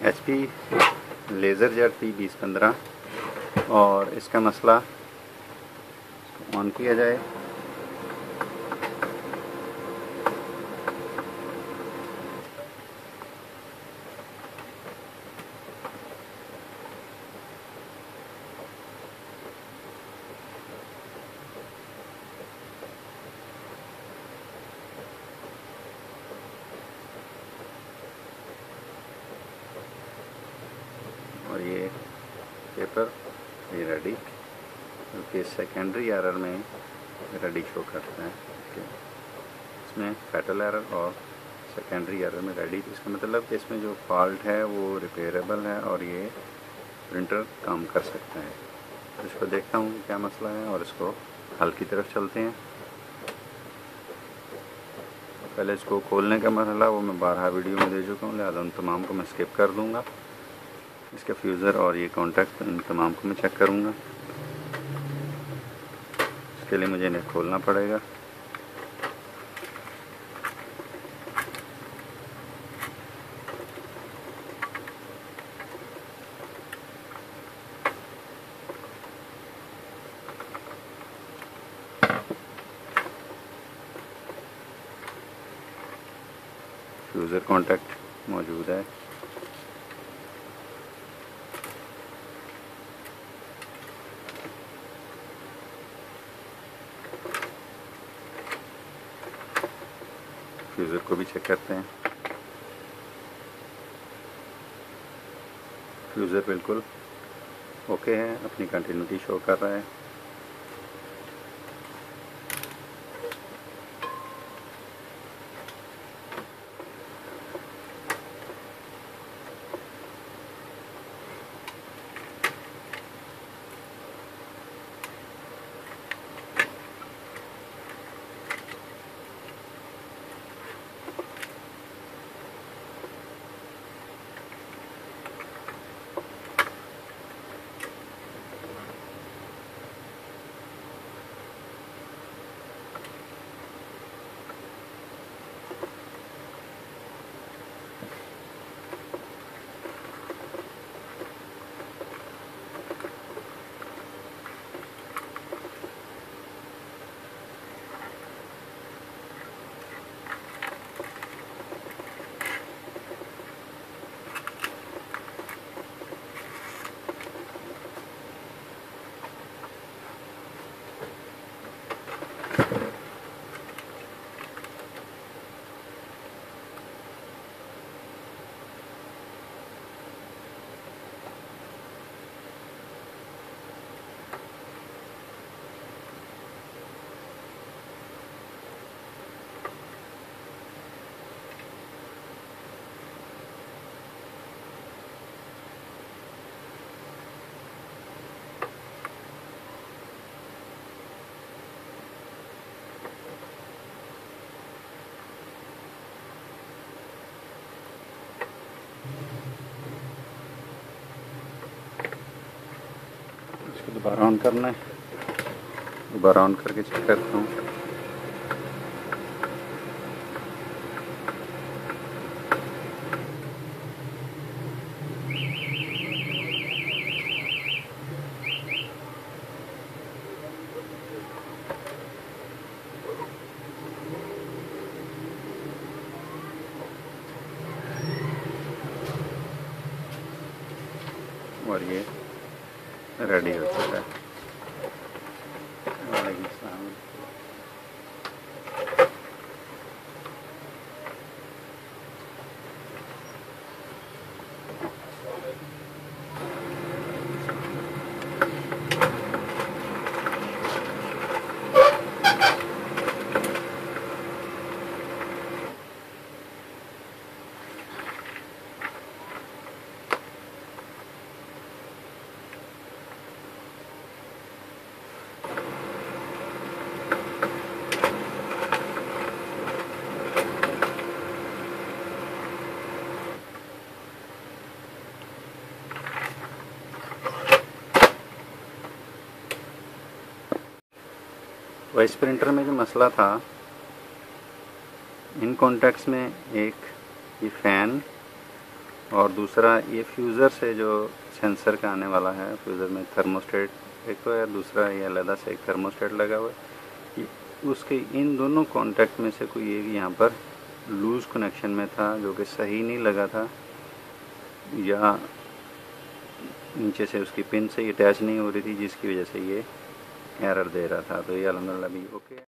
HP laser jet P2015 और इसका मसला ऑन किया जाए। और ये पेपर ये रेडी, क्योंकि सेकेंडरी एरर में रेडी शो करता है। इसमें फैटल एरर और सेकेंडरी एरर में रेडी, इसका मतलब कि इसमें जो फॉल्ट है वो रिपेयरेबल है और ये प्रिंटर काम कर सकता है। तो इसको देखता हूँ क्या मसला है और इसको हल की तरफ चलते हैं। पहले इसको खोलने का मसला वो मैं 12 वीडियो में दे चुका हूँ, लिहाजा उन तमाम को मैं स्किप कर दूँगा। इसके फ्यूज़र और ये कॉन्टैक्ट इन तमाम को मैं चेक करूँगा। इसके लिए मुझे इन्हें खोलना पड़ेगा। फ्यूज़र कॉन्टैक्ट मौजूद है। फ्यूज़र को भी चेक करते हैं। फ्यूज़र बिल्कुल ओके है, अपनी कंटिन्यूटी शो कर रहा है। इसको दोबारा ऑन करना है, दोबारा ऑन करके चेक करता हूँ। और ये रेडी हो चुका है। वालेकुम अस्सलाम। वॉइस प्रिंटर में जो मसला था, इन कॉन्टैक्ट्स में एक ये फ़ैन और दूसरा ये फ्यूज़र से जो सेंसर का आने वाला है, फ्यूज़र में थर्मोस्टेट एक तो है, दूसरा ये अलग से एक थर्मोस्टेट लगा हुआ है। उसके इन दोनों कॉन्टैक्ट में से कोई एक यहाँ पर लूज़ कनेक्शन में था जो कि सही नहीं लगा था, या नीचे से उसकी पिन से अटैच नहीं हो रही थी, जिसकी वजह से ये एरर दे रहा था। तो ये अल्हम्दुलिल्लाह भी ओके।